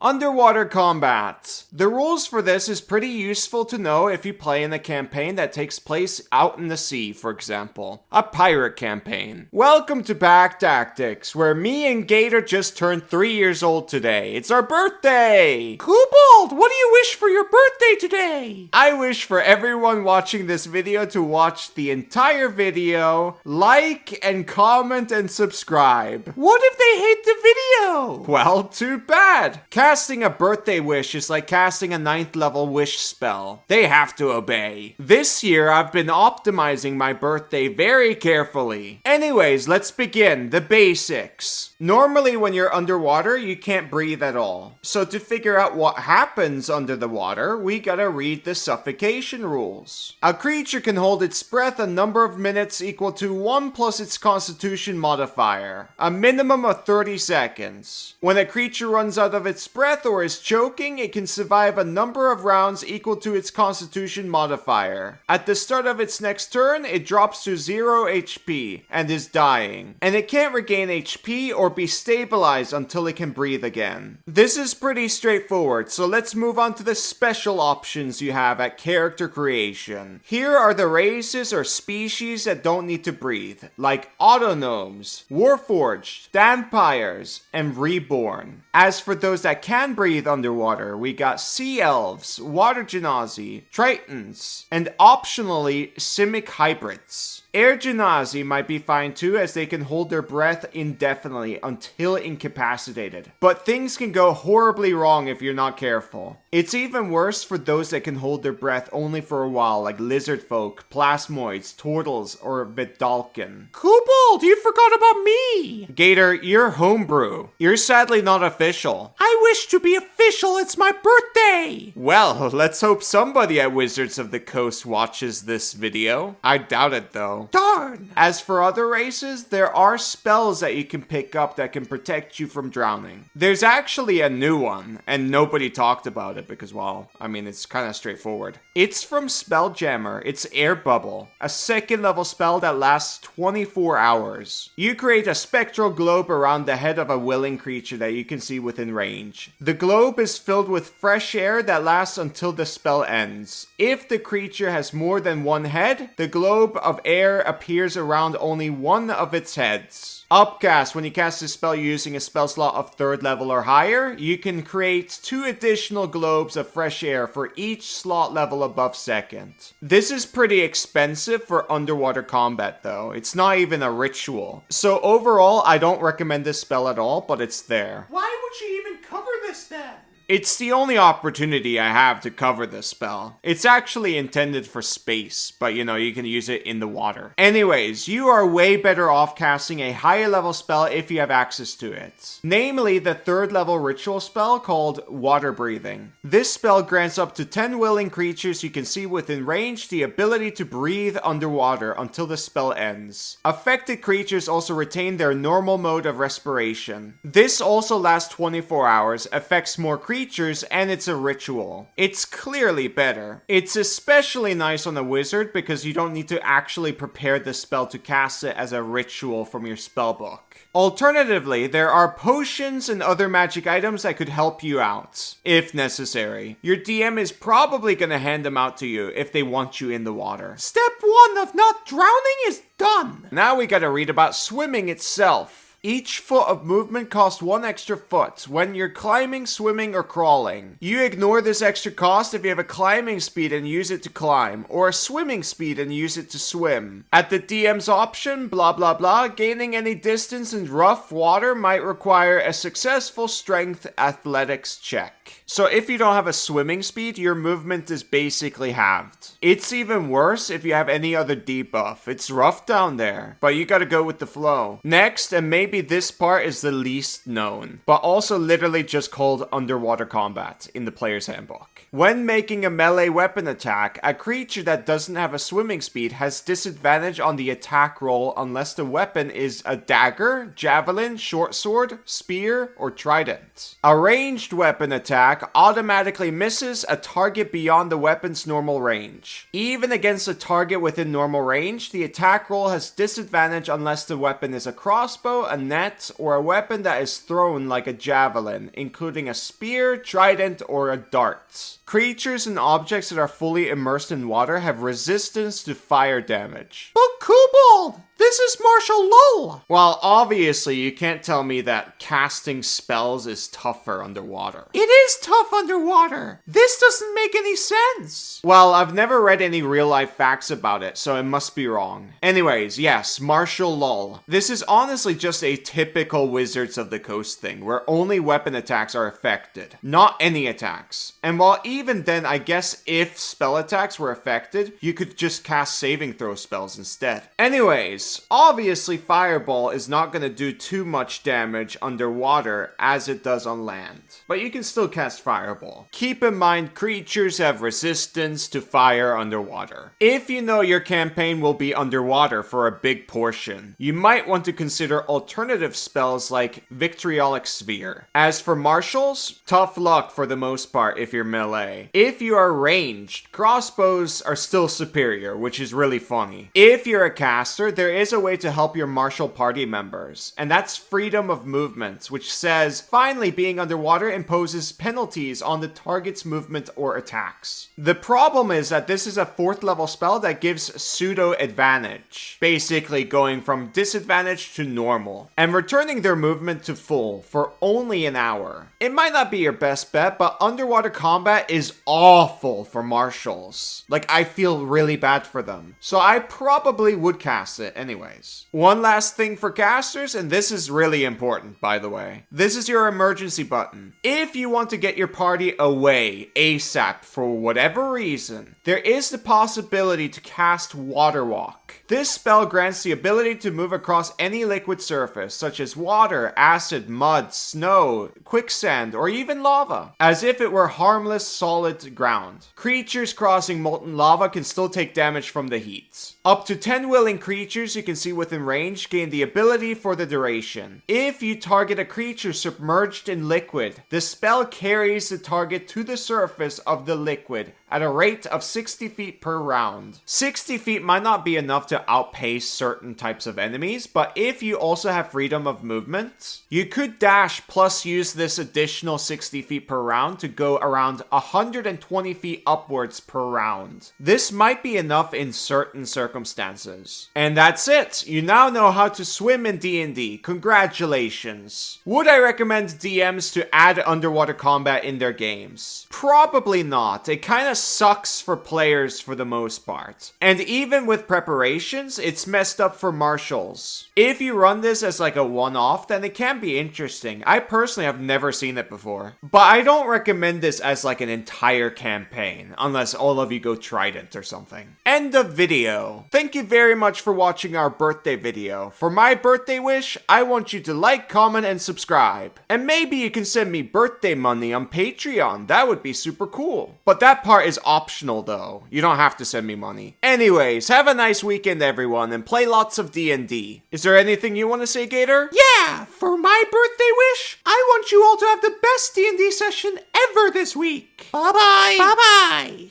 Underwater combat. The rules for this is pretty useful to know if you play in a campaign that takes place out in the sea, for example. A pirate campaign. Welcome to Back Tactics, where me and Gator just turned 3 years old today. It's our birthday! Kobold, what do you wish for your birthday today? I wish for everyone watching this video to watch the entire video, like and comment and subscribe. What if they hate the video? Well, too bad. Casting a birthday wish is like casting a 9th level wish spell. They have to obey. This year, I've been optimizing my birthday very carefully. Anyways, let's begin. The basics. Normally, when you're underwater, you can't breathe at all. So to figure out what happens under the water, we gotta read the suffocation rules. A creature can hold its breath a number of minutes equal to 1 plus its constitution modifier. A minimum of 30 seconds. When a creature runs out of its breath or is choking, it can survive a number of rounds equal to its constitution modifier. At the start of its next turn, it drops to 0 HP and is dying. And it can't regain HP or be stabilized until it can breathe again. This is pretty straightforward, so let's move on to the special options you have at character creation. Here are the races or species that don't need to breathe, like Autognomes, Warforged, Vampires, and Reborn. As for those that can breathe underwater, we got Sea Elves, Water Genasi, Tritons, and optionally Simic Hybrids. Air Genasi might be fine too, as they can hold their breath indefinitely until incapacitated. But things can go horribly wrong if you're not careful. It's even worse for those that can hold their breath only for a while, like lizard folk, plasmoids, turtles, or Vidalkin. Kobold, you forgot about me! Gator, you're homebrew. You're sadly not official. I wish to be official, it's my birthday! Well, let's hope somebody at Wizards of the Coast watches this video. I doubt it though. Darn! As for other races, there are spells that you can pick up that can protect you from drowning. There's actually a new one, and nobody talked about it because, well, I mean, it's kind of straightforward. It's from Spelljammer. It's Air Bubble, a 2nd level spell that lasts 24 hours. You create a spectral globe around the head of a willing creature that you can see within range. The globe is filled with fresh air that lasts until the spell ends. If the creature has more than one head, the globe of air appears around only one of its heads. Upcast, when you cast this spell using a spell slot of 3rd level or higher, you can create 2 additional globes of fresh air for each slot level above 2nd. This is pretty expensive for underwater combat though. It's not even a ritual. So overall, I don't recommend this spell at all, but it's there. Why would you even cover this then? It's the only opportunity I have to cover this spell. It's actually intended for space, but you know, you can use it in the water. Anyways, you are way better off casting a higher level spell if you have access to it. Namely, the 3rd level ritual spell called Water Breathing. This spell grants up to 10 willing creatures you can see within range the ability to breathe underwater until the spell ends. Affected creatures also retain their normal mode of respiration. This also lasts 24 hours, affects more creatures, and it's a ritual. It's clearly better. It's especially nice on a wizard because you don't need to actually prepare the spell to cast it as a ritual from your spellbook. Alternatively, there are potions and other magic items that could help you out, if necessary. Your DM is probably going to hand them out to you if they want you in the water. Step 1 of not drowning is done! Now we gotta read about swimming itself. Each foot of movement costs 1 extra foot when you're climbing, swimming, or crawling. You ignore this extra cost if you have a climbing speed and use it to climb, or a swimming speed and use it to swim. At the DM's option, blah blah blah, gaining any distance in rough water might require a successful strength athletics check. So if you don't have a swimming speed, your movement is basically halved. It's even worse if you have any other debuff. It's rough down there, but you gotta go with the flow. Next, and maybe this part is the least known, but also literally just called underwater combat in the player's handbook. When making a melee weapon attack, a creature that doesn't have a swimming speed has disadvantage on the attack roll unless the weapon is a dagger, javelin, short sword, spear, or trident. A ranged weapon attack automatically misses a target beyond the weapon's normal range. Even against a target within normal range, the attack roll has disadvantage unless the weapon is a crossbow, a net, or a weapon that is thrown like a javelin, including a spear, trident, or a dart. Creatures and objects that are fully immersed in water have resistance to fire damage. But Kobold, this is martial law. Well, obviously you can't tell me that casting spells is tougher underwater. It is tough underwater. This doesn't make any sense. Well, I've never read any real life facts about it, so it must be wrong. Anyways, yes, martial law. This is honestly just a typical Wizards of the Coast thing, where only weapon attacks are affected, not any attacks. And while even then, I guess if spell attacks were affected, you could just cast saving throw spells instead. Anyways, obviously Fireball is not going to do too much damage underwater as it does on land, but you can still cast Fireball. Keep in mind, creatures have resistance to fire underwater. If you know your campaign will be underwater for a big portion, you might want to consider alternative spells like Vitriolic Sphere. As for martials, tough luck for the most part if you're melee. If you are ranged, crossbows are still superior, which is really funny. If you're a caster, there is a way to help your martial party members, and that's freedom of movement, which says, finally being underwater imposes penalties on the target's movement or attacks. The problem is that this is a 4th level spell that gives pseudo advantage, basically going from disadvantage to normal, and returning their movement to full for only an hour. It might not be your best bet, but underwater combat is awful for martials. Like, I feel really bad for them. So I probably would cast it anyways. One last thing for casters, and this is really important, by the way. This is your emergency button. If you want to get your party away ASAP for whatever reason, there is the possibility to cast Water Walk. This spell grants the ability to move across any liquid surface, such as water, acid, mud, snow, quicksand, or even lava, as if it were harmless solid ground. Creatures crossing molten lava can still take damage from the heat. Up to 10 willing creatures you can see within range gain the ability for the duration. If you target a creature submerged in liquid, the spell carries the target to the surface of the liquid at a rate of 60 feet per round. 60 feet might not be enough to outpace certain types of enemies, but if you also have freedom of movement, you could dash plus use this additional 60 feet per round to go around 120 feet upwards per round. This might be enough in certain circumstances. And that's it! You now know how to swim in D&D. Congratulations! Would I recommend DMs to add underwater combat in their games? Probably not. It kinda sucks for players for the most part. And even with preparations, it's messed up for martials. If you run this as like a one-off, then it can be interesting. I personally have never seen it before. But I don't recommend this as like an entire campaign, unless all of you go Trident or something. End of video. Thank you very much for watching our birthday video. For my birthday wish, I want you to like, comment, and subscribe. And maybe you can send me birthday money on Patreon. That would be super cool. But that part is optional though. You don't have to send me money. Anyways, have a nice weekend everyone and play lots of D&D. Is there anything you want to say, Gator? Yeah, for my birthday wish, I want you all to have the best D&D session ever this week. Bye-bye. Bye-bye.